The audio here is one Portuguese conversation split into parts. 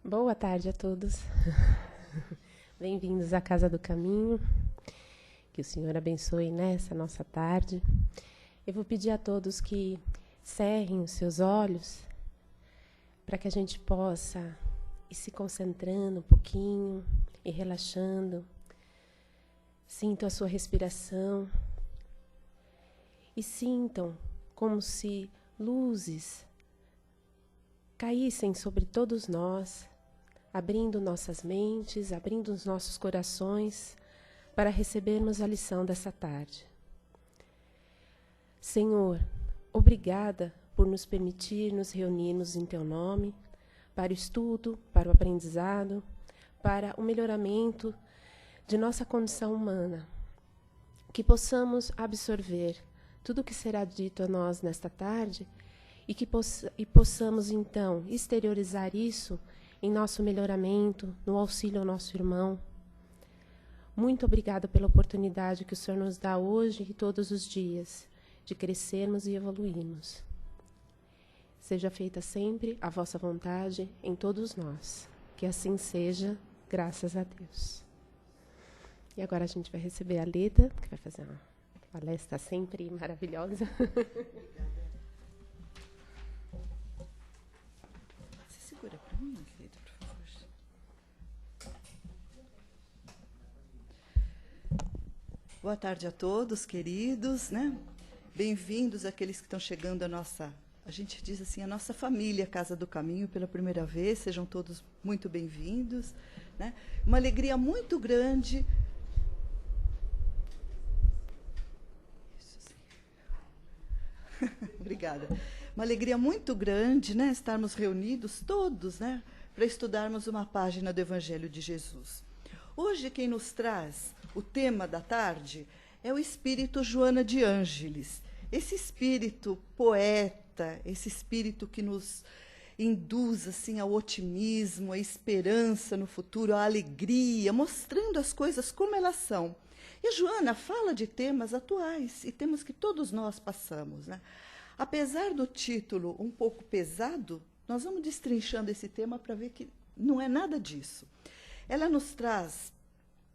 Boa tarde a todos. Bem-vindos à Casa do Caminho. Que o Senhor abençoe nessa nossa tarde. Eu vou pedir a todos que cerrem os seus olhos para que a gente possa ir se concentrando um pouquinho e relaxando. Sintam a sua respiração e sintam como se luzes caíssem sobre todos nós, abrindo nossas mentes, abrindo os nossos corações para recebermos a lição dessa tarde. Senhor, obrigada por nos permitir nos reunirmos em Teu nome, para o estudo, para o aprendizado, para o melhoramento de nossa condição humana. Que possamos absorver tudo o que será dito a nós nesta tarde e que possamos, então, exteriorizar isso em nosso melhoramento, no auxílio ao nosso irmão. Muito obrigada pela oportunidade que o Senhor nos dá hoje e todos os dias, de crescermos e evoluirmos. Seja feita sempre a vossa vontade em todos nós. Que assim seja, graças a Deus. E agora a gente vai receber a Leda, que vai fazer uma palestra sempre maravilhosa. Você segura para mim, querida, por favor. Boa tarde a todos, queridos, né? Bem-vindos àqueles que estão chegando à nossa, a gente diz assim, a nossa família Casa do Caminho pela primeira vez. Sejam todos muito bem-vindos, né? Uma alegria muito grande. Obrigada. Uma alegria muito grande, né, estarmos reunidos todos, né, para estudarmos uma página do Evangelho de Jesus. Hoje quem nos traz o tema da tarde é o espírito Joana de Ângeles. Esse espírito poeta, esse espírito que nos induz assim ao otimismo, à esperança no futuro, à alegria, mostrando as coisas como elas são. E Joana fala de temas atuais e temas que todos nós passamos, né? Apesar do título um pouco pesado, nós vamos destrinchando esse tema para ver que não é nada disso. Ela nos traz,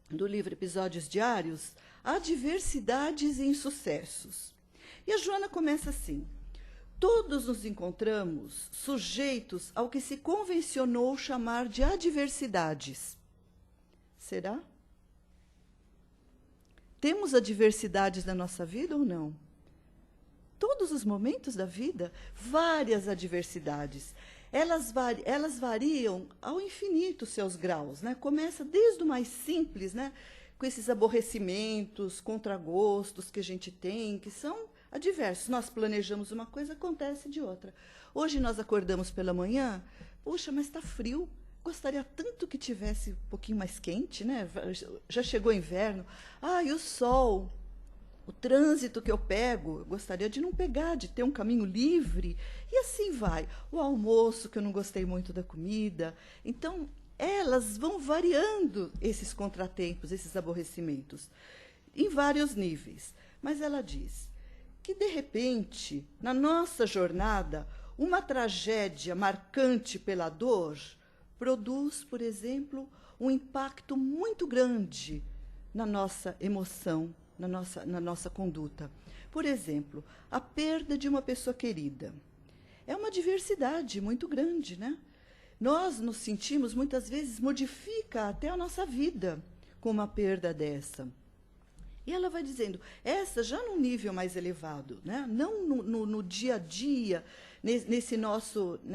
do livro Episódios Diários, adversidades e insucessos. E a Joana começa assim: todos nos encontramos sujeitos ao que se convencionou chamar de adversidades. Será? Temos adversidades na nossa vida ou não? Todos os momentos da vida, várias adversidades. Elas variam ao infinito seus graus, né? Começa desde o mais simples, né? Com esses aborrecimentos, contragostos que a gente tem, que são adversos. Nós planejamos uma coisa, acontece de outra. Hoje nós acordamos pela manhã, puxa, mas está frio. Gostaria tanto que tivesse um pouquinho mais quente, né? Já chegou o inverno. E o sol, o trânsito que eu pego, eu gostaria de não pegar, de ter um caminho livre. E assim vai. O almoço, que eu não gostei muito da comida. Então, elas vão variando esses contratempos, esses aborrecimentos, em vários níveis. Mas ela diz que, de repente, na nossa jornada, uma tragédia marcante pela dor produz, por exemplo, um impacto muito grande na nossa emoção, na nossa conduta. Por exemplo, a perda de uma pessoa querida. É uma diversidade muito grande, né? Nós nos sentimos, muitas vezes, modifica até a nossa vida com uma perda dessa. E ela vai dizendo, essa já num nível mais elevado, né? Não no dia a dia,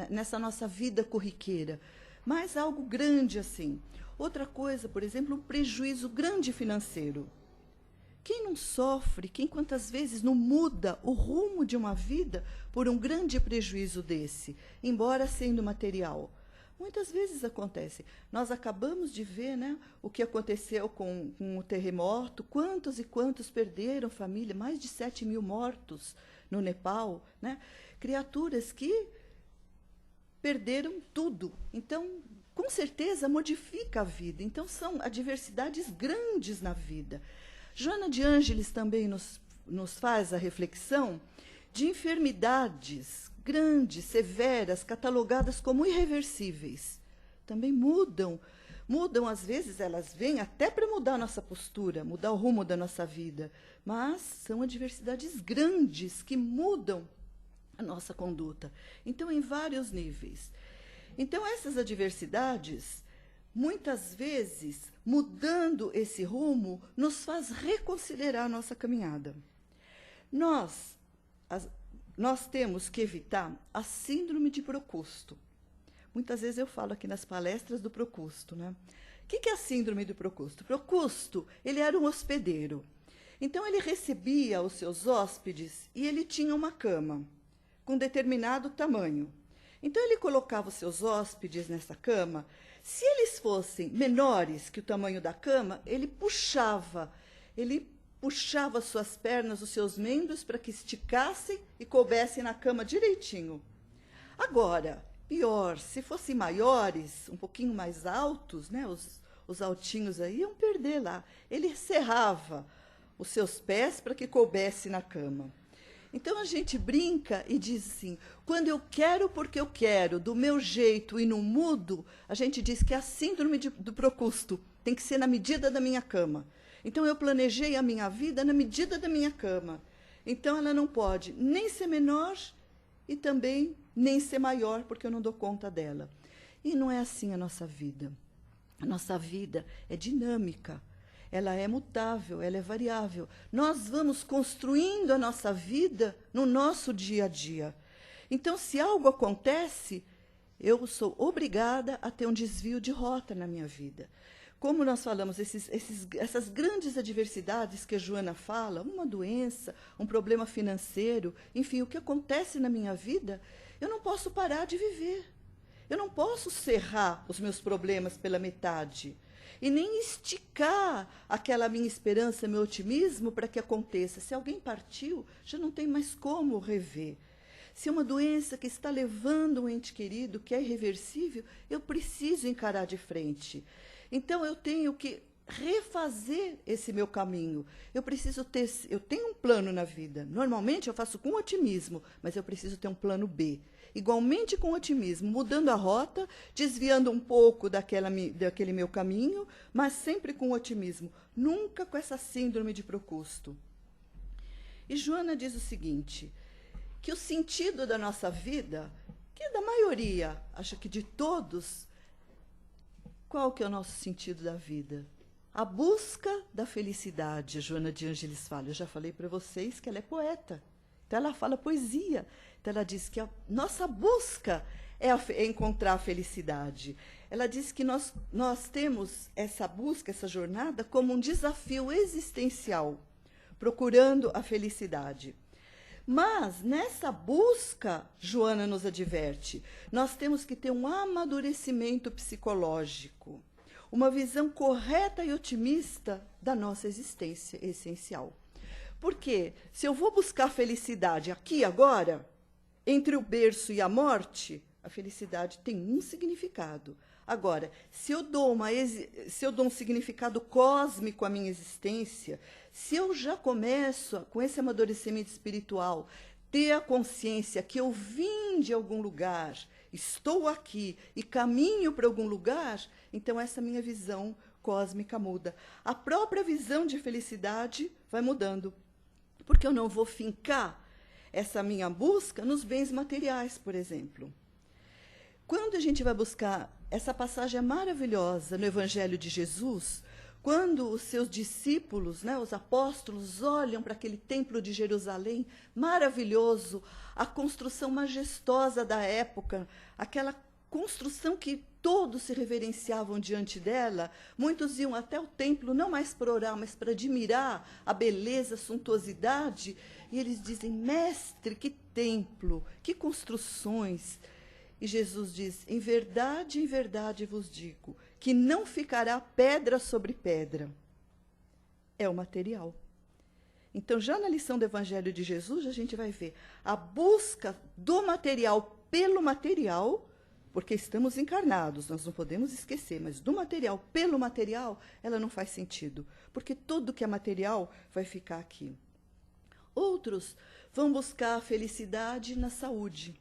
nessa nossa vida corriqueira, mas algo grande assim. Outra coisa, por exemplo, um prejuízo grande financeiro. Quem não sofre, quem quantas vezes não muda o rumo de uma vida por um grande prejuízo desse, embora sendo material? Muitas vezes acontece. Nós acabamos de ver, né, o que aconteceu com o terremoto, quantos e quantos perderam família, mais de 7 mil mortos no Nepal, né? Criaturas que perderam tudo. Então, com certeza, modifica a vida. Então, são adversidades grandes na vida. Joana de Ângeles também nos faz a reflexão de enfermidades grandes, severas, catalogadas como irreversíveis. Também mudam, às vezes elas vêm até para mudar a nossa postura, mudar o rumo da nossa vida, mas são adversidades grandes que mudam a nossa conduta. Então, em vários níveis. Então, essas adversidades, muitas vezes, mudando esse rumo, nos faz reconsiderar a nossa caminhada. Nós temos que evitar a síndrome de Procusto. Muitas vezes eu falo aqui nas palestras do Procusto, né? O que é a síndrome do Procusto? Procusto, ele era um hospedeiro. Então, ele recebia os seus hóspedes e ele tinha uma cama com determinado tamanho. Então, ele colocava os seus hóspedes nessa cama. Se eles fossem menores que o tamanho da cama, ele puxava suas pernas, os seus membros, para que esticassem e coubessem na cama direitinho. Agora, pior, se fossem maiores, um pouquinho mais altos, né, os altinhos aí iam perder lá. Ele cerrava os seus pés para que coubesse na cama. Então, a gente brinca e diz assim, quando eu quero porque eu quero, do meu jeito e não mudo, a gente diz que é a síndrome do Procusto, tem que ser na medida da minha cama. Então, eu planejei a minha vida na medida da minha cama. Então, ela não pode nem ser menor e também nem ser maior, porque eu não dou conta dela. E não é assim a nossa vida. A nossa vida é dinâmica. Ela é mutável, ela é variável. Nós vamos construindo a nossa vida no nosso dia a dia. Então, se algo acontece, eu sou obrigada a ter um desvio de rota na minha vida. Como nós falamos, essas grandes adversidades que a Joana fala, uma doença, um problema financeiro, enfim, o que acontece na minha vida, eu não posso parar de viver. Eu não posso cerrar os meus problemas pela metade. E nem esticar aquela minha esperança, meu otimismo para que aconteça. Se alguém partiu, já não tem mais como rever. Se é uma doença que está levando um ente querido, que é irreversível, eu preciso encarar de frente. Então, eu tenho que refazer esse meu caminho. Eu tenho um plano na vida. Normalmente, eu faço com otimismo, mas eu preciso ter um plano B. Igualmente com otimismo, mudando a rota, desviando um pouco daquele meu caminho, mas sempre com otimismo, nunca com essa síndrome de Procusto. E Joana diz o seguinte, que o sentido da nossa vida, que da maioria, acho que de todos, qual que é o nosso sentido da vida? A busca da felicidade, a Joana de Ângeles fala. Eu já falei para vocês que ela é poeta. Então, ela fala poesia. Então, ela diz que a nossa busca é encontrar a felicidade. Ela diz que nós temos essa busca, essa jornada, como um desafio existencial, procurando a felicidade. Mas, nessa busca, Joana nos adverte, nós temos que ter um amadurecimento psicológico, uma visão correta e otimista da nossa existência essencial. Porque se eu vou buscar felicidade aqui agora, entre o berço e a morte, a felicidade tem um significado. Agora, se eu dou um significado cósmico à minha existência, se eu já começo com esse amadurecimento espiritual, ter a consciência que eu vim de algum lugar, estou aqui e caminho para algum lugar, então essa minha visão cósmica muda. A própria visão de felicidade vai mudando. Porque eu não vou fincar essa minha busca nos bens materiais, por exemplo. Quando a gente vai buscar, essa passagem é maravilhosa no Evangelho de Jesus, quando os seus discípulos, né, os apóstolos, olham para aquele templo de Jerusalém, maravilhoso, a construção majestosa da época, aquela construção que todos se reverenciavam diante dela, muitos iam até o templo, não mais para orar, mas para admirar a beleza, a suntuosidade, e eles dizem, mestre, que templo, que construções. E Jesus diz, em verdade vos digo, que não ficará pedra sobre pedra. É o material. Então, já na lição do Evangelho de Jesus, a gente vai ver a busca do material pelo material, porque estamos encarnados, nós não podemos esquecer, mas do material pelo material, ela não faz sentido, porque tudo que é material vai ficar aqui. Outros vão buscar a felicidade na saúde.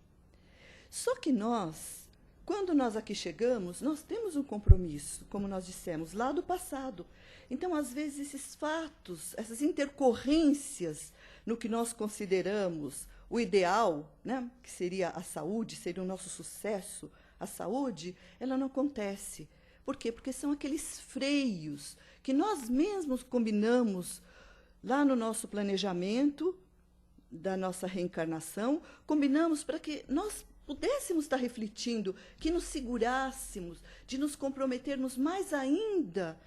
Só que nós, quando nós aqui chegamos, nós temos um compromisso, como nós dissemos, lá do passado. Então, às vezes, esses fatos, essas intercorrências no que nós consideramos o ideal, né, que seria a saúde, seria o nosso sucesso, a saúde, ela não acontece. Por quê? Porque são aqueles freios que nós mesmos combinamos lá no nosso planejamento da nossa reencarnação, combinamos para que nós pudéssemos estar refletindo, que nos segurássemos, de nos comprometermos mais ainda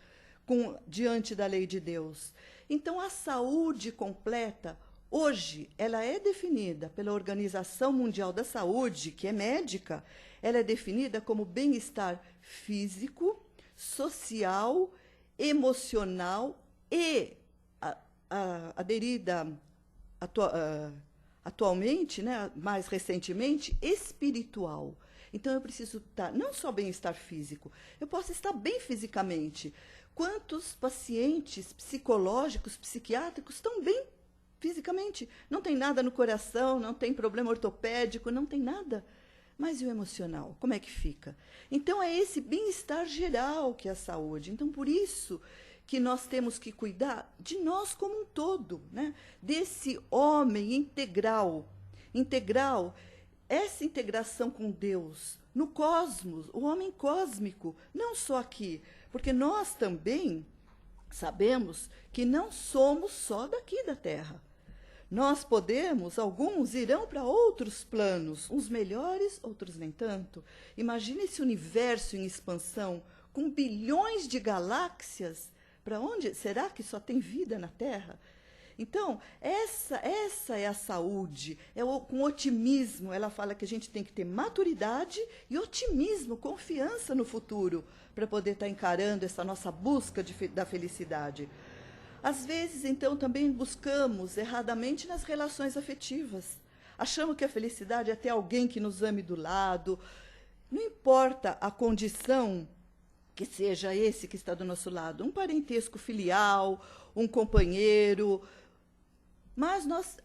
diante da lei de Deus. Então, a saúde completa, hoje, ela é definida pela Organização Mundial da Saúde, que é médica, ela é definida como bem-estar físico, social, emocional e aderida atualmente, né, mais recentemente, espiritual. Então, eu preciso estar, não só bem-estar físico, eu posso estar bem fisicamente. Quantos pacientes psicológicos, psiquiátricos estão bem fisicamente? Não tem nada no coração, não tem problema ortopédico, não tem nada. Mas e o emocional? Como é que fica? Então, é esse bem-estar geral que é a saúde. Então, por isso que nós temos que cuidar de nós como um todo, né? Desse homem integral. Integral, essa integração com Deus, no cosmos, o homem cósmico, não só aqui, porque nós também sabemos que não somos só daqui da Terra. Nós podemos, alguns irão para outros planos, uns melhores, outros nem tanto. Imagine esse universo em expansão, com bilhões de galáxias. Para onde? Será que só tem vida na Terra? Então, essa é a saúde, com otimismo. Ela fala que a gente tem que ter maturidade e otimismo, confiança no futuro, para poder estar encarando essa nossa busca da felicidade. Às vezes, então, também buscamos erradamente nas relações afetivas. Achamos que a felicidade é ter alguém que nos ame do lado. Não importa a condição que seja esse que está do nosso lado, um parentesco filial, um companheiro. Mas nós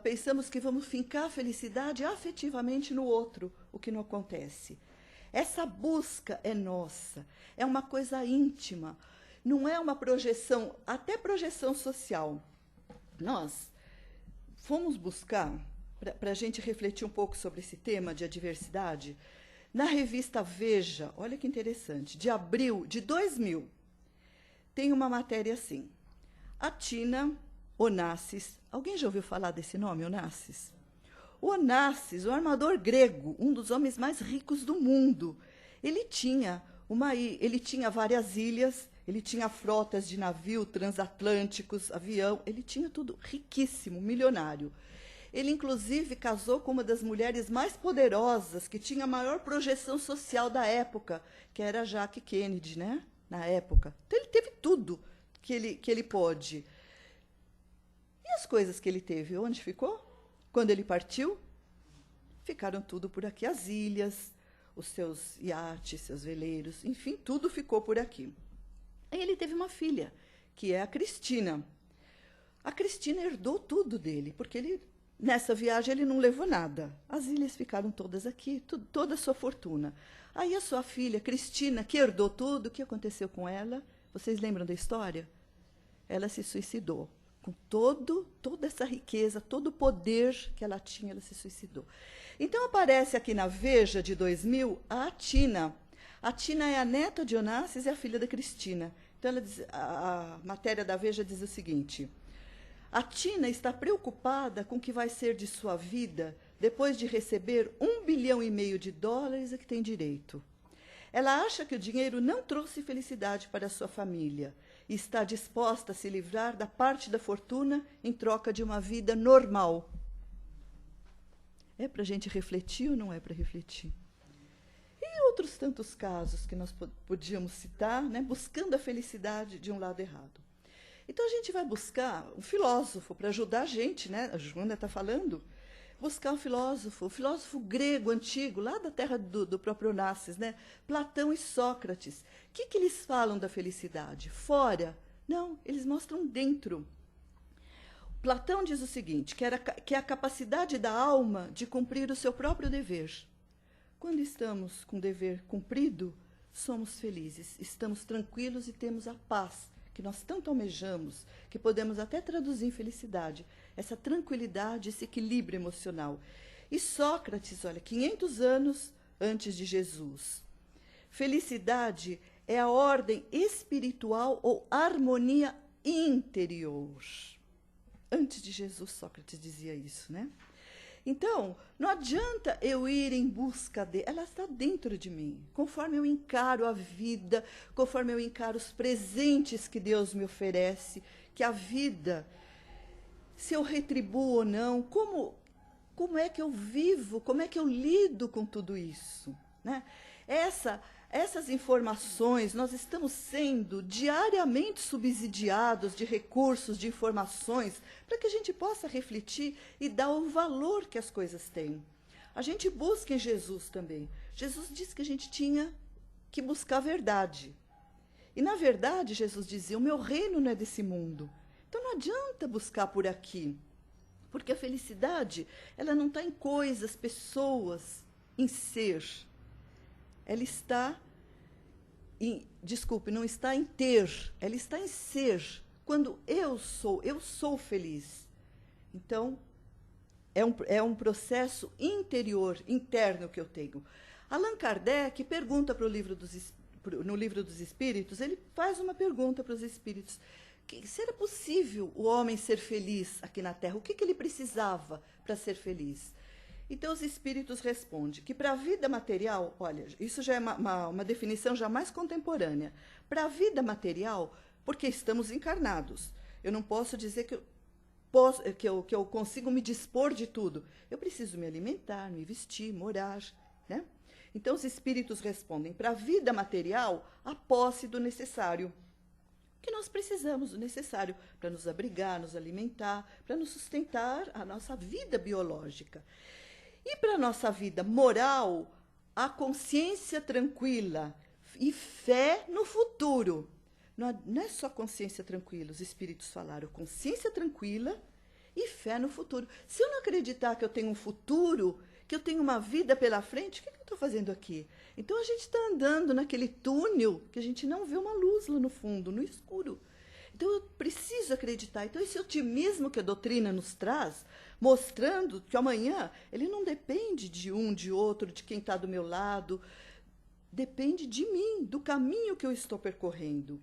pensamos que vamos fincar a felicidade afetivamente no outro, o que não acontece. Essa busca é nossa, é uma coisa íntima, não é uma projeção, até projeção social. Nós fomos buscar, para a gente refletir um pouco sobre esse tema de adversidade, na revista Veja, olha que interessante, de abril de 2000, tem uma matéria assim: a Tina Onassis, alguém já ouviu falar desse nome, Onassis? O Onassis, o armador grego, um dos homens mais ricos do mundo, ele tinha várias ilhas, ele tinha frotas de navio transatlânticos, avião, ele tinha tudo, riquíssimo, milionário. Ele, inclusive, casou com uma das mulheres mais poderosas, que tinha a maior projeção social da época, que era a Jackie Kennedy, né? Na época. Então, ele teve tudo que ele pôde. E as coisas que ele teve, onde ficou? Quando ele partiu, ficaram tudo por aqui. As ilhas, os seus iates, seus veleiros, enfim, tudo ficou por aqui. Aí ele teve uma filha, que é a Cristina. A Cristina herdou tudo dele, porque nessa viagem ele não levou nada. As ilhas ficaram todas aqui, toda a sua fortuna. Aí a sua filha, Cristina, que herdou tudo, o que aconteceu com ela? Vocês lembram da história? Ela se suicidou. Com toda essa riqueza, todo o poder que ela tinha, ela se suicidou. Então, aparece aqui na Veja de 2000 a Tina. A Tina é a neta de Onassis e a filha da Cristina. Então, a matéria da Veja diz o seguinte: a Tina está preocupada com o que vai ser de sua vida depois de receber $1,5 bilhão a que tem direito. Ela acha que o dinheiro não trouxe felicidade para a sua família e está disposta a se livrar da parte da fortuna em troca de uma vida normal. É para a gente refletir ou não é para refletir? E outros tantos casos que nós podíamos citar, né, buscando a felicidade de um lado errado. Então, a gente vai buscar um filósofo para ajudar a gente, né? A Joana está falando. Buscar um filósofo, o filósofo grego antigo, lá da terra do próprio Onassis, né? Platão e Sócrates. O que eles falam da felicidade? Fora? Não, eles mostram dentro. Platão diz o seguinte, que é a capacidade da alma de cumprir o seu próprio dever. Quando estamos com o dever cumprido, somos felizes, estamos tranquilos e temos a paz que nós tanto almejamos, que podemos até traduzir em felicidade, essa tranquilidade, esse equilíbrio emocional. E Sócrates, olha, 500 anos antes de Jesus. Felicidade é a ordem espiritual ou harmonia interior. Antes de Jesus, Sócrates dizia isso, né? Então, não adianta eu ir em busca dela, ela está dentro de mim. Conforme eu encaro a vida, conforme eu encaro os presentes que Deus me oferece, que a vida, se eu retribuo ou não, como é que eu vivo, como é que eu lido com tudo isso, né? Essas informações, nós estamos sendo diariamente subsidiados de recursos, de informações, para que a gente possa refletir e dar o valor que as coisas têm. A gente busca em Jesus também. Jesus disse que a gente tinha que buscar a verdade. E, na verdade, Jesus dizia, o meu reino não é desse mundo. Então, não adianta buscar por aqui, porque a felicidade, ela não está em coisas, pessoas, em ser. Ela está não está em ter, ela está em ser. Quando eu sou feliz. Então, é um processo interior, interno que eu tenho. Allan Kardec pergunta no Livro dos Espíritos, ele faz uma pergunta para os espíritos. Será possível o homem ser feliz aqui na Terra? O que ele precisava para ser feliz? Então, os espíritos respondem que para a vida material, olha, isso já é uma definição já mais contemporânea. Para a vida material, porque estamos encarnados. Eu não posso dizer que eu consigo me dispor de tudo. Eu preciso me alimentar, me vestir, morar, né? Então, os espíritos respondem, para a vida material, a posse do necessário. Que nós precisamos do necessário para nos abrigar, nos alimentar, para nos sustentar a nossa vida biológica. E para a nossa vida moral, a consciência tranquila e fé no futuro. Não é só consciência tranquila, os espíritos falaram, consciência tranquila e fé no futuro. Se eu não acreditar que eu tenho um futuro, que eu tenho uma vida pela frente, o que eu estou fazendo aqui? Então a gente está andando naquele túnel que a gente não vê uma luz lá no fundo, no escuro. Então eu preciso acreditar. Então esse otimismo que a doutrina nos traz, mostrando que amanhã ele não depende de um, de outro, de quem está do meu lado, depende de mim, do caminho que eu estou percorrendo.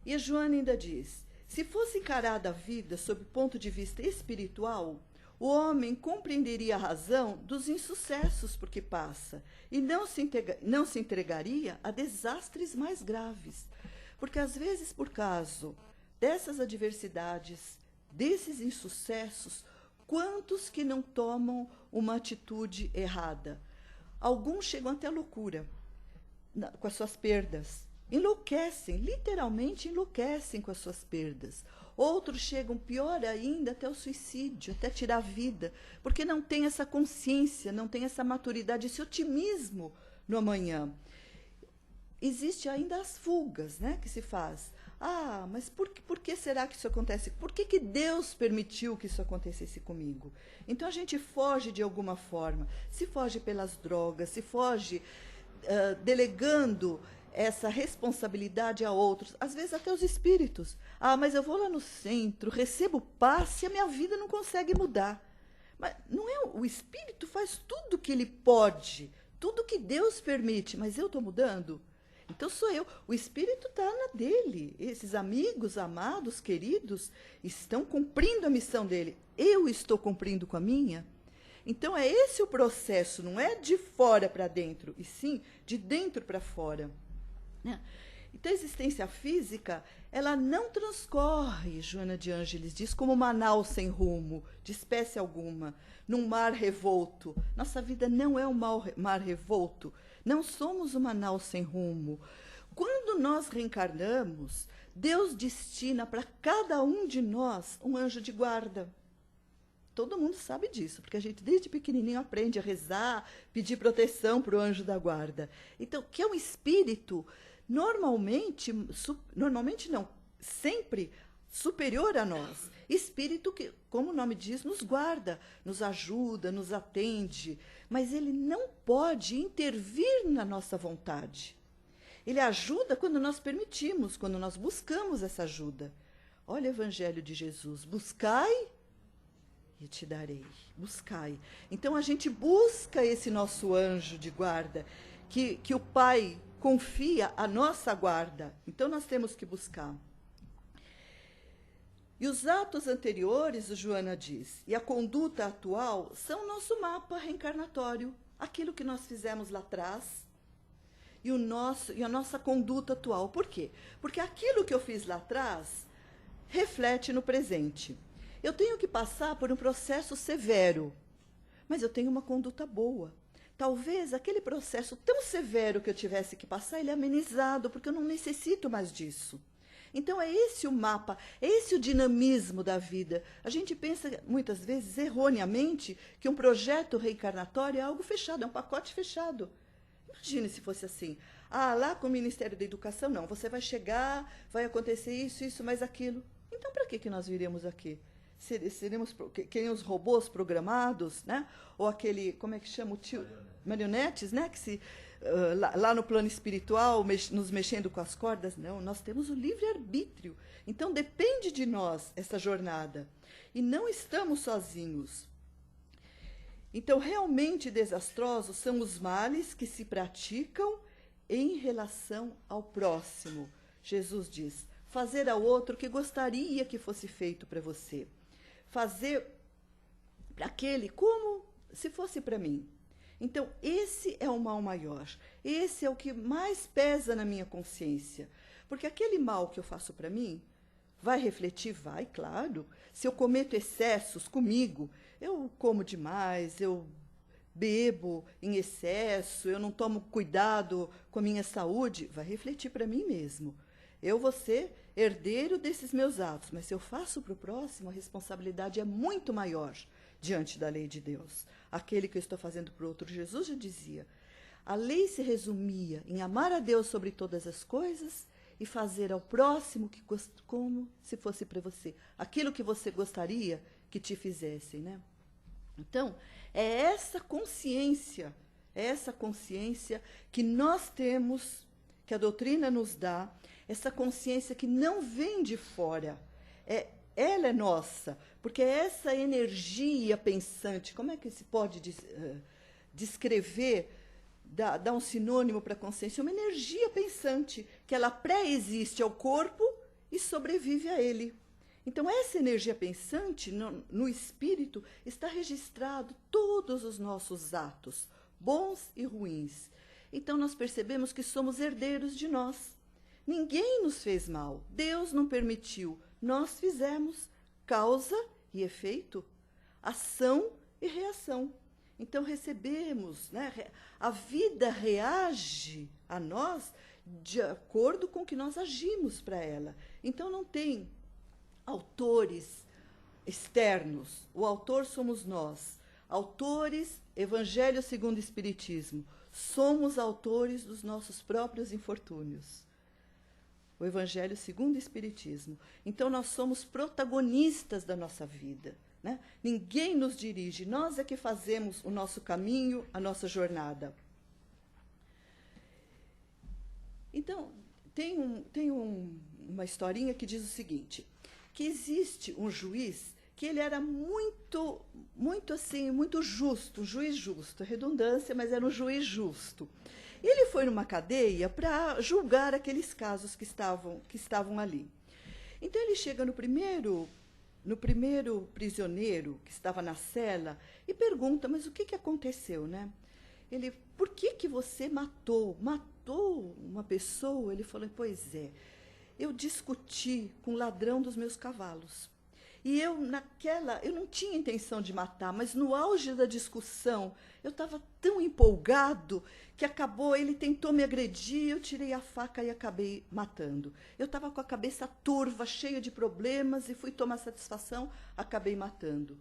E a Joana ainda diz, se fosse encarada a vida sob o ponto de vista espiritual, o homem compreenderia a razão dos insucessos por que passa e não se entregaria a desastres mais graves. Porque, às vezes, por causa dessas adversidades, desses insucessos, quantos que não tomam uma atitude errada? Alguns chegam até a loucura com as suas perdas. Enlouquecem, literalmente enlouquecem com as suas perdas. Outros chegam, pior ainda, até o suicídio, até tirar a vida, porque não tem essa consciência, não tem essa maturidade, esse otimismo no amanhã. Existe ainda as fugas, né, que se faz. Ah, mas por que será que isso acontece? Por que Deus permitiu que isso acontecesse comigo? Então a gente foge de alguma forma. Se foge pelas drogas, se foge delegando essa responsabilidade a outros, às vezes até os espíritos. Ah, mas eu vou lá no centro, recebo passe e a minha vida não consegue mudar. Mas não é, o espírito faz tudo o que ele pode, tudo que Deus permite, mas eu estou mudando? Então sou eu. O espírito está na dele. Esses amigos, amados, queridos, estão cumprindo a missão dele. Eu estou cumprindo com a minha? Então é esse o processo, não é de fora para dentro, e sim de dentro para fora. Então a existência física, ela não transcorre, Joana de Ângeles diz, como uma nau sem rumo, de espécie alguma, num mar revolto. Nossa vida não é um mar revolto. Não somos uma nau sem rumo. Quando nós reencarnamos, Deus destina para cada um de nós um anjo de guarda. Todo mundo sabe disso, porque a gente desde pequenininho aprende a rezar, pedir proteção para o anjo da guarda. Então, que é um espírito, normalmente não, sempre superior a nós. Espírito que, como o nome diz, nos guarda, nos ajuda, nos atende, mas ele não pode intervir na nossa vontade. Ele ajuda quando nós permitimos, quando nós buscamos essa ajuda. Olha o Evangelho de Jesus, buscai e te darei, buscai. Então a gente busca esse nosso anjo de guarda, que o Pai confia a nossa guarda. Então nós temos que buscar. E os atos anteriores, o Joana diz, e a conduta atual são o nosso mapa reencarnatório, aquilo que nós fizemos lá atrás e a nossa conduta atual. Por quê? Porque aquilo que eu fiz lá atrás reflete no presente. Eu tenho que passar por um processo severo, mas eu tenho uma conduta boa. Talvez aquele processo tão severo que eu tivesse que passar, ele é amenizado, porque eu não necessito mais disso. Então, é esse o mapa, é esse o dinamismo da vida. A gente pensa, muitas vezes, erroneamente, que um projeto reencarnatório é algo fechado, é um pacote fechado. Imagine se fosse assim. Lá com o Ministério da Educação, não. Você vai chegar, vai acontecer isso, isso, mais aquilo. Então, para que nós viríamos aqui? Seremos que os robôs programados, né? Ou aquele, como é que chama? Marionetes, né? Que se... lá no plano espiritual, nos mexendo com as cordas. Não, nós temos o livre-arbítrio. Então, depende de nós essa jornada. E não estamos sozinhos. Então, realmente desastrosos são os males que se praticam em relação ao próximo. Jesus diz, fazer ao outro o que gostaria que fosse feito para você. Fazer para aquele como se fosse para mim. Então, esse é o mal maior. Esse é o que mais pesa na minha consciência. Porque aquele mal que eu faço para mim, vai refletir? Vai, claro. Se eu cometo excessos comigo, eu como demais, eu bebo em excesso, eu não tomo cuidado com a minha saúde, vai refletir para mim mesmo. Eu vou ser herdeiro desses meus atos, mas se eu faço para o próximo, a responsabilidade é muito maior diante da lei de Deus. Aquele que eu estou fazendo para o outro, Jesus já dizia, a lei se resumia em amar a Deus sobre todas as coisas e fazer ao próximo como se fosse para você. Aquilo que você gostaria que te fizessem, né? Então, é essa consciência que nós temos, que a doutrina nos dá, essa consciência que não vem de fora, ela é nossa, porque é essa energia pensante, como é que se pode descrever, dar um sinônimo para a consciência? Uma energia pensante, que ela pré-existe ao corpo e sobrevive a ele. Então, essa energia pensante, no espírito, está registrado todos os nossos atos, bons e ruins. Então, nós percebemos que somos herdeiros de nós. Ninguém nos fez mal, Deus não permitiu, nós fizemos, causa e efeito, ação e reação. Então, recebemos, né? A vida reage a nós de acordo com o que nós agimos para ela. Então, não tem autores externos, o autor somos nós. Autores, Evangelho segundo o Espiritismo, somos autores dos nossos próprios infortúnios. O Evangelho segundo o Espiritismo. Então, nós somos protagonistas da nossa vida, né? Ninguém nos dirige, nós é que fazemos o nosso caminho, a nossa jornada. Então, tem uma historinha que diz o seguinte, que existe um juiz que ele era muito justo, um juiz justo, redundância, mas era um juiz justo. Ele foi numa cadeia para julgar aqueles casos que estavam ali. Então, ele chega no primeiro prisioneiro que estava na cela e pergunta, mas o que aconteceu, né? Ele, por que você matou uma pessoa? Ele falou, pois é, eu discuti com o ladrão dos meus cavalos. E eu não tinha intenção de matar, mas no auge da discussão, eu estava tão empolgado que ele tentou me agredir, eu tirei a faca e acabei matando. Eu estava com a cabeça turva, cheia de problemas, e fui tomar satisfação, acabei matando.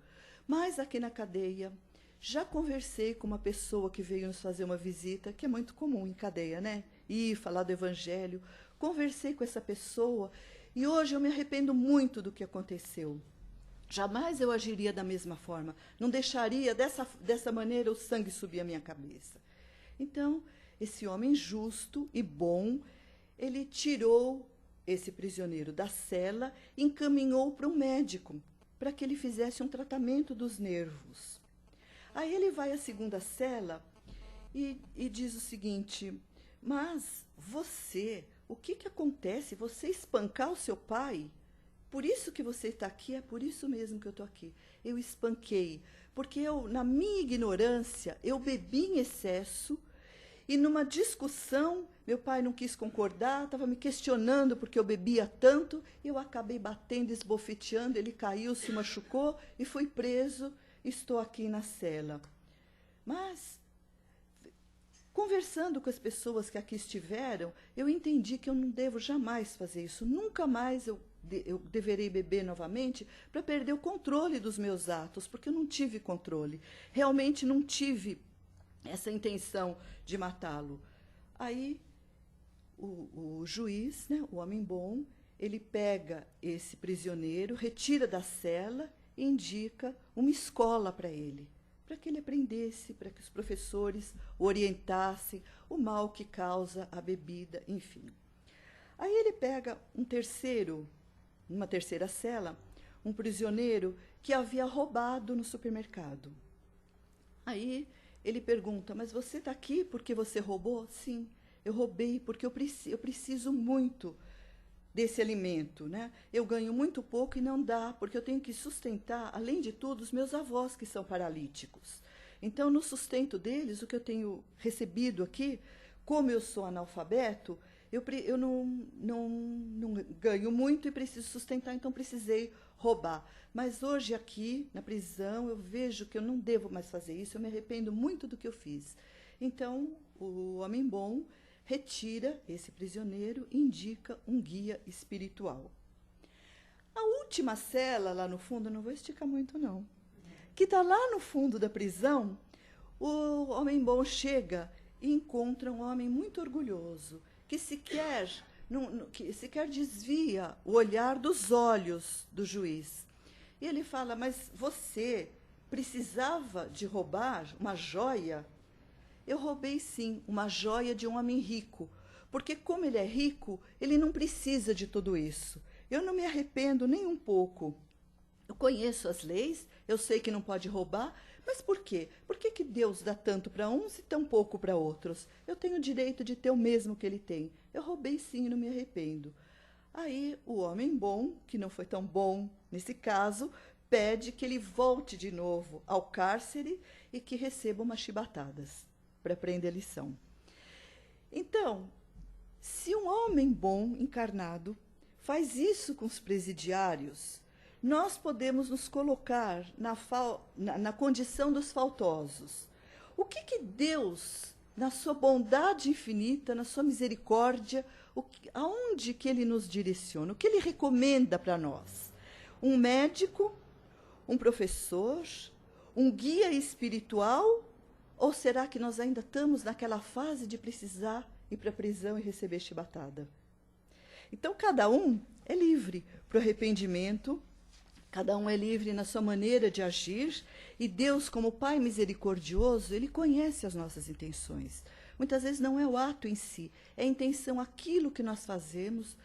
Mas aqui na cadeia, já conversei com uma pessoa que veio nos fazer uma visita, que é muito comum em cadeia, né? Ir falar do Evangelho. Conversei com essa pessoa E hoje eu me arrependo muito do que aconteceu. Jamais eu agiria da mesma forma. Não deixaria dessa maneira o sangue subir a minha cabeça. Então, esse homem justo e bom, ele tirou esse prisioneiro da cela e encaminhou para um médico, para que ele fizesse um tratamento dos nervos. Aí ele vai à segunda cela e diz o seguinte: mas você, o que acontece? Você espancar o seu pai? Por isso que você está aqui, é por isso mesmo que eu estou aqui. Eu espanquei, porque na minha ignorância, eu bebi em excesso e numa discussão, meu pai não quis concordar, estava me questionando porque eu bebia tanto, e eu acabei batendo, esbofeteando, ele caiu, se machucou e fui preso, estou aqui na cela. Mas, conversando com as pessoas que aqui estiveram, eu entendi que eu não devo jamais fazer isso, nunca mais eu deverei beber novamente para perder o controle dos meus atos, porque eu não tive controle, realmente não tive essa intenção de matá-lo. Aí o juiz, né, o homem bom, ele pega esse prisioneiro, retira da cela e indica uma escola para ele, para que ele aprendesse, para que os professores o orientassem, o mal que causa a bebida, enfim. Aí ele pega numa terceira cela, um prisioneiro que havia roubado no supermercado. Aí ele pergunta: mas você está aqui porque você roubou? Sim, eu roubei porque eu preciso muito desse alimento, né? Eu ganho muito pouco e não dá, porque eu tenho que sustentar, além de tudo, os meus avós que são paralíticos. Então, no sustento deles, o que eu tenho recebido aqui, como eu sou analfabeto, eu não ganho muito e preciso sustentar, então precisei roubar. Mas hoje aqui, na prisão, eu vejo que eu não devo mais fazer isso, eu me arrependo muito do que eu fiz. Então, o homem bom retira esse prisioneiro e indica um guia espiritual. A última cela, lá no fundo, não vou esticar muito não, que está lá no fundo da prisão, o homem bom chega e encontra um homem muito orgulhoso, que sequer desvia o olhar dos olhos do juiz. E ele fala: mas você precisava de roubar uma joia? Eu roubei, sim, uma joia de um homem rico, porque como ele é rico, ele não precisa de tudo isso. Eu não me arrependo nem um pouco. Eu conheço as leis, eu sei que não pode roubar, mas por quê? Por que Deus dá tanto para uns e tão pouco para outros? Eu tenho o direito de ter o mesmo que ele tem. Eu roubei, sim, e não me arrependo. Aí o homem bom, que não foi tão bom nesse caso, pede que ele volte de novo ao cárcere e que receba umas chibatadas para aprender a lição. Então, se um homem bom, encarnado, faz isso com os presidiários, nós podemos nos colocar na condição dos faltosos. O que Deus, na sua bondade infinita, na sua misericórdia, aonde que Ele nos direciona? O que Ele recomenda para nós? Um médico, um professor, um guia espiritual? Ou será que nós ainda estamos naquela fase de precisar ir para a prisão e receber chibatada? Então, cada um é livre para o arrependimento, cada um é livre na sua maneira de agir, e Deus, como Pai misericordioso, Ele conhece as nossas intenções. Muitas vezes não é o ato em si, é a intenção, aquilo que nós fazemos,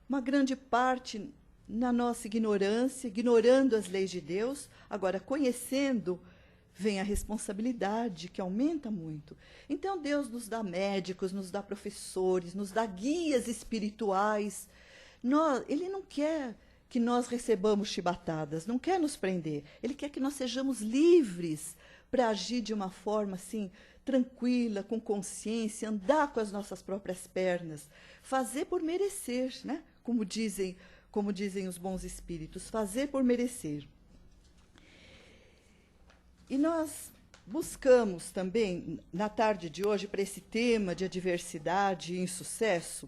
uma grande parte na nossa ignorância, ignorando as leis de Deus. Agora, conhecendo, vem a responsabilidade, que aumenta muito. Então, Deus nos dá médicos, nos dá professores, nos dá guias espirituais. Ele não quer que nós recebamos chibatadas, não quer nos prender. Ele quer que nós sejamos livres para agir de uma forma assim, tranquila, com consciência, andar com as nossas próprias pernas, fazer por merecer, né? Como dizem os bons espíritos, fazer por merecer. E nós buscamos também, na tarde de hoje, para esse tema de adversidade e insucesso,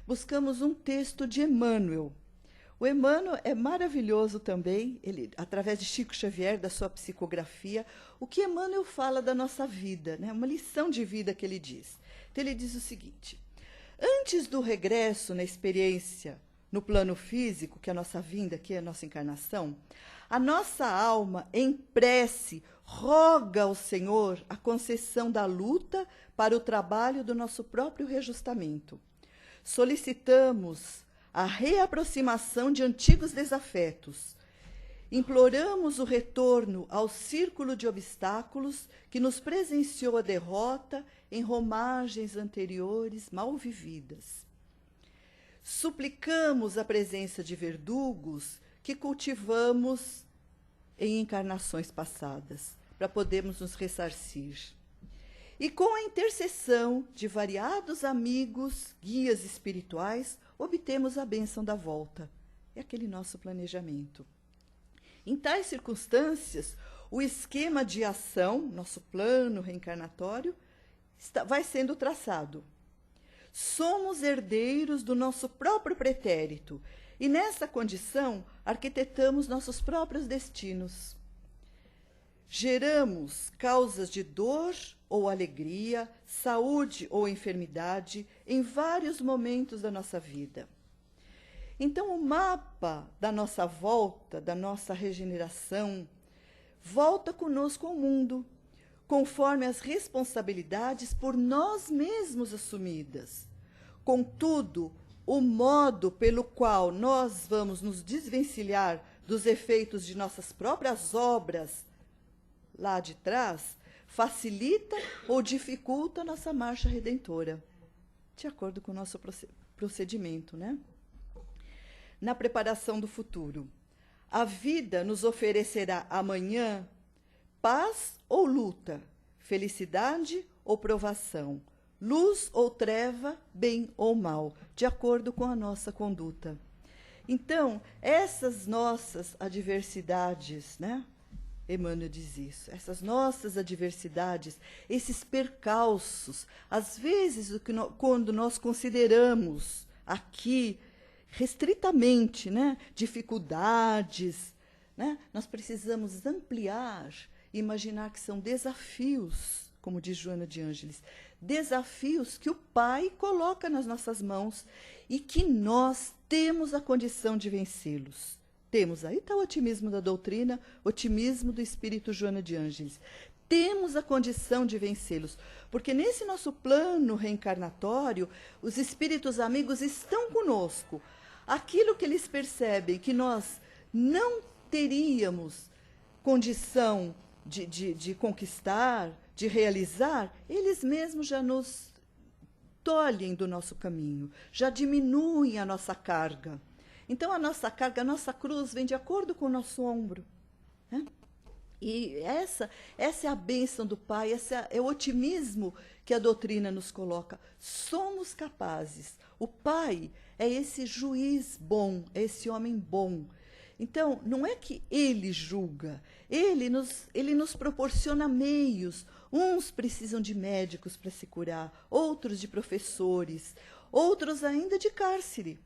buscamos um texto de Emmanuel. O Emmanuel é maravilhoso também, ele, através de Chico Xavier, da sua psicografia, o que Emmanuel fala da nossa vida, né? Uma lição de vida que ele diz. Então, ele diz o seguinte: antes do regresso na experiência no plano físico, que é a nossa vinda aqui, a nossa encarnação, a nossa alma, em prece, roga ao Senhor a concessão da luta para o trabalho do nosso próprio reajustamento. Solicitamos a reaproximação de antigos desafetos. Imploramos o retorno ao círculo de obstáculos que nos presenciou a derrota em romagens anteriores mal vividas. Suplicamos a presença de verdugos que cultivamos em encarnações passadas, para podermos nos ressarcir. E com a intercessão de variados amigos, guias espirituais, obtemos a bênção da volta. É aquele nosso planejamento. Em tais circunstâncias, o esquema de ação, nosso plano reencarnatório, vai sendo traçado. Somos herdeiros do nosso próprio pretérito e, nessa condição, arquitetamos nossos próprios destinos. Geramos causas de dor ou alegria, saúde ou enfermidade em vários momentos da nossa vida. Então, o mapa da nossa volta, da nossa regeneração, volta conosco ao mundo, conforme as responsabilidades por nós mesmos assumidas. Contudo, o modo pelo qual nós vamos nos desvencilhar dos efeitos de nossas próprias obras lá de trás facilita ou dificulta a nossa marcha redentora, de acordo com o nosso procedimento, né? Na preparação do futuro, a vida nos oferecerá amanhã paz ou luta, felicidade ou provação, luz ou treva, bem ou mal, de acordo com a nossa conduta. Então, essas nossas adversidades, né? Emmanuel diz isso, essas nossas adversidades, esses percalços, às vezes, quando nós consideramos aqui, restritamente, né, dificuldades, né, nós precisamos ampliar, imaginar que são desafios, como diz Joana de Ângeles, desafios que o Pai coloca nas nossas mãos e que nós temos a condição de vencê-los. Temos, aí está o otimismo da doutrina, otimismo do espírito Joana de Ângeles. Temos a condição de vencê-los, porque nesse nosso plano reencarnatório, os espíritos amigos estão conosco. Aquilo que eles percebem que nós não teríamos condição de conquistar, de realizar, eles mesmos já nos tolhem do nosso caminho, já diminuem a nossa carga. Então, a nossa carga, a nossa cruz vem de acordo com o nosso ombro, né? E essa é a bênção do Pai, esse é o otimismo que a doutrina nos coloca. Somos capazes. O Pai é esse juiz bom, é esse homem bom. Então, não é que ele julga, ele nos proporciona meios. Uns precisam de médicos para se curar, outros de professores, outros ainda de cárcere.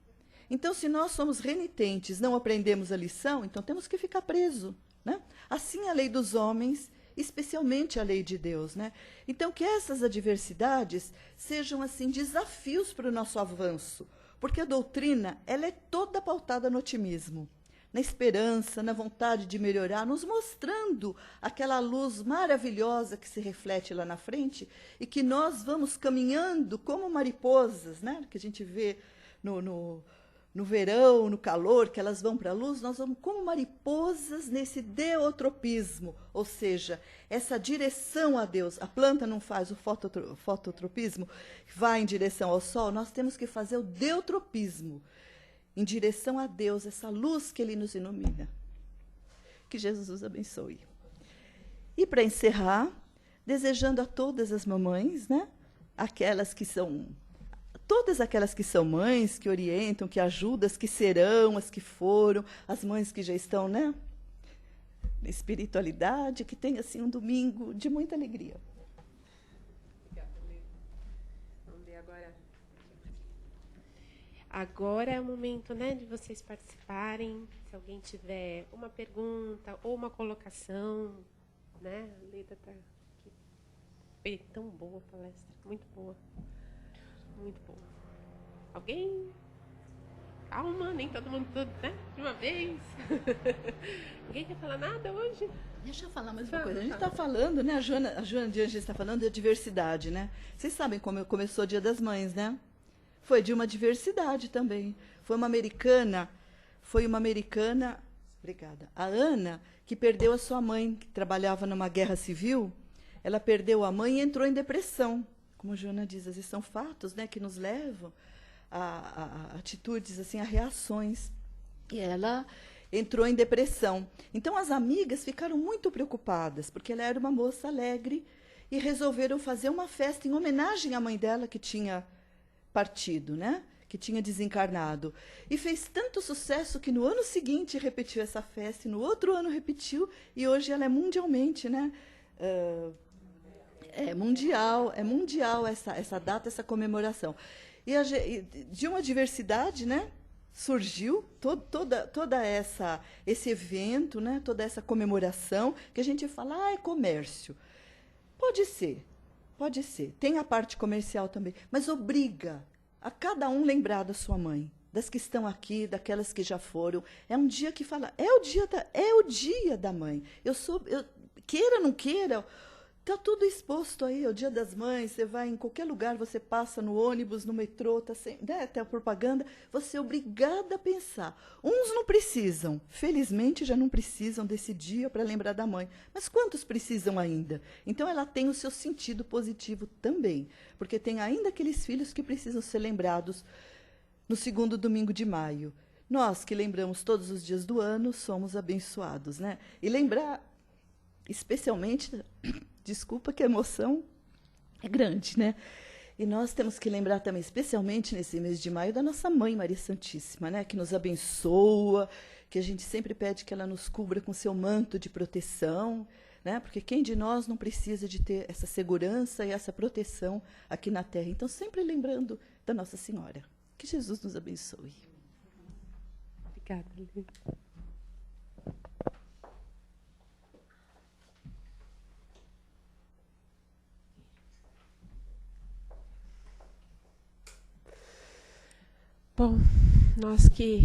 Então, se nós somos renitentes, não aprendemos a lição, então temos que ficar presos, né? Assim a lei dos homens, especialmente a lei de Deus, né? Então, que essas adversidades sejam assim desafios para o nosso avanço, porque a doutrina ela é toda pautada no otimismo, na esperança, na vontade de melhorar, nos mostrando aquela luz maravilhosa que se reflete lá na frente e que nós vamos caminhando como mariposas, né? Que a gente vê no verão, no calor, que elas vão para a luz, nós vamos como mariposas nesse deutropismo, ou seja, essa direção a Deus. A planta não faz o fototropismo, vai em direção ao sol, nós temos que fazer o deutropismo, em direção a Deus, essa luz que Ele nos ilumina. Que Jesus os abençoe. E para encerrar, desejando a todas as mamães, né, todas aquelas que são mães, que orientam, que ajudam, as que serão, as que foram, as mães que já estão, né, na espiritualidade, que tenham assim, um domingo de muita alegria. Obrigada, Lê. Vamos ver agora. Agora é o momento, né, de vocês participarem. Se alguém tiver uma pergunta ou uma colocação, né? A Leda está aqui. Foi tão boa a palestra, muito boa. Muito boa. Alguém? calma, nem todo mundo, né, de uma vez. Ninguém quer falar nada hoje? Deixa eu falar mais uma coisa. A gente está falando, né? A Joana de Angeles está falando da diversidade, né? Vocês sabem como começou o Dia das Mães, né? Foi de uma diversidade também. Foi uma americana, obrigada, a Ana, que perdeu a sua mãe, que trabalhava numa guerra civil. Ela perdeu a mãe e entrou em depressão. Como a Joana diz, esses são fatos, né, que nos levam a atitudes, assim, a reações. E ela entrou em depressão. Então, as amigas ficaram muito preocupadas, porque ela era uma moça alegre, e resolveram fazer uma festa em homenagem à mãe dela, que tinha partido, né? Que tinha desencarnado. E fez tanto sucesso que no ano seguinte repetiu essa festa, e no outro ano repetiu, e hoje ela é mundialmente, né? É mundial essa data, essa comemoração. E de uma diversidade, né? Surgiu toda esse evento, né? Toda essa comemoração, que a gente fala, é comércio. Pode ser. Tem a parte comercial também, mas obriga a cada um lembrar da sua mãe, das que estão aqui, daquelas que já foram. É um dia que fala, é o dia da mãe. Queira ou não queira, está tudo exposto aí, é o Dia das Mães. Você vai em qualquer lugar, você passa no ônibus, no metrô, né, até a propaganda, você é obrigada a pensar. Uns não precisam, felizmente já não precisam desse dia para lembrar da mãe, mas quantos precisam ainda? Então ela tem o seu sentido positivo também, porque tem ainda aqueles filhos que precisam ser lembrados no segundo domingo de maio. Nós que lembramos todos os dias do ano, somos abençoados, né? E lembrar, especialmente, desculpa que a emoção é grande, né? E nós temos que lembrar também, especialmente nesse mês de maio, da nossa mãe Maria Santíssima, né? Que nos abençoa, que a gente sempre pede que ela nos cubra com seu manto de proteção, né? Porque quem de nós não precisa de ter essa segurança e essa proteção aqui na Terra? Então, sempre lembrando da Nossa Senhora. Que Jesus nos abençoe. Obrigada, Lili. Bom, nós que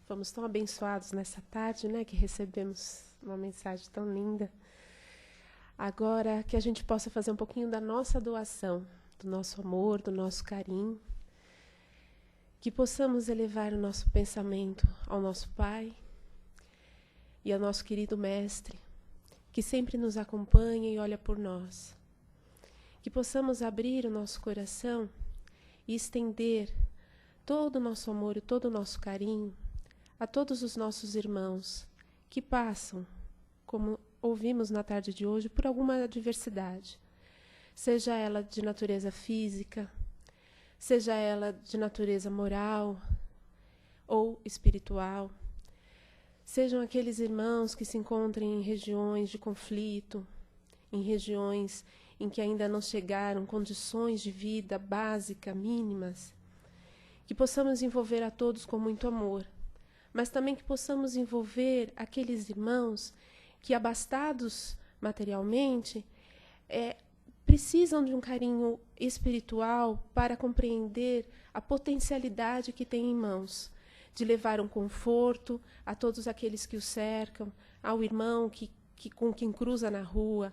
fomos tão abençoados nessa tarde, né, que recebemos uma mensagem tão linda, agora que a gente possa fazer um pouquinho da nossa doação, do nosso amor, do nosso carinho, que possamos elevar o nosso pensamento ao nosso Pai e ao nosso querido Mestre, que sempre nos acompanha e olha por nós, que possamos abrir o nosso coração e estender todo o nosso amor e todo o nosso carinho a todos os nossos irmãos que passam, como ouvimos na tarde de hoje, por alguma adversidade, seja ela de natureza física, seja ela de natureza moral ou espiritual, sejam aqueles irmãos que se encontrem em regiões de conflito, em regiões em que ainda não chegaram condições de vida básica, mínimas, que possamos envolver a todos com muito amor, mas também que possamos envolver aqueles irmãos que, abastados materialmente, precisam de um carinho espiritual para compreender a potencialidade que têm em mãos, de levar um conforto a todos aqueles que o cercam, ao irmão com quem cruza na rua,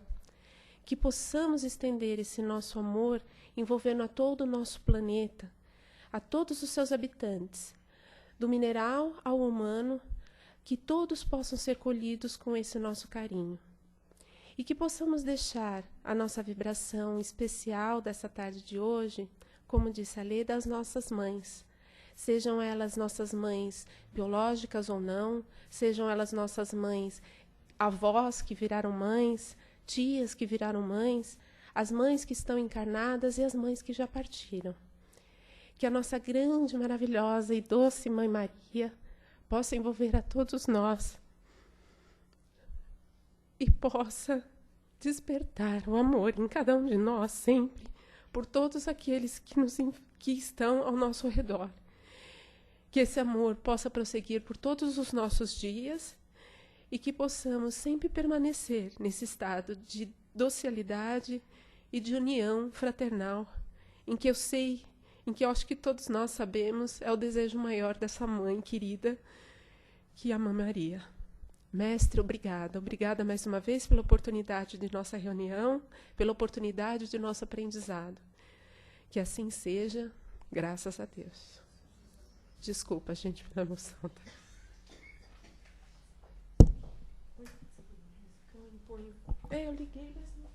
que possamos estender esse nosso amor envolvendo a todo o nosso planeta, a todos os seus habitantes, do mineral ao humano, que todos possam ser colhidos com esse nosso carinho. E que possamos deixar a nossa vibração especial dessa tarde de hoje, como disse a Lê, das nossas mães. Sejam elas nossas mães biológicas ou não, sejam elas nossas mães avós que viraram mães, tias que viraram mães, as mães que estão encarnadas e as mães que já partiram. Que a nossa grande, maravilhosa e doce Mãe Maria possa envolver a todos nós e possa despertar o amor em cada um de nós sempre, por todos aqueles que estão ao nosso redor. Que esse amor possa prosseguir por todos os nossos dias e que possamos sempre permanecer nesse estado de docilidade e de união fraternal, em que eu sei em que eu acho que todos nós sabemos é o desejo maior dessa mãe querida, que ama Maria. Mestre, obrigada. Obrigada mais uma vez pela oportunidade de nossa reunião, pela oportunidade de nosso aprendizado. Que assim seja, graças a Deus. Desculpa, gente, pela emoção. Eu liguei, mas não...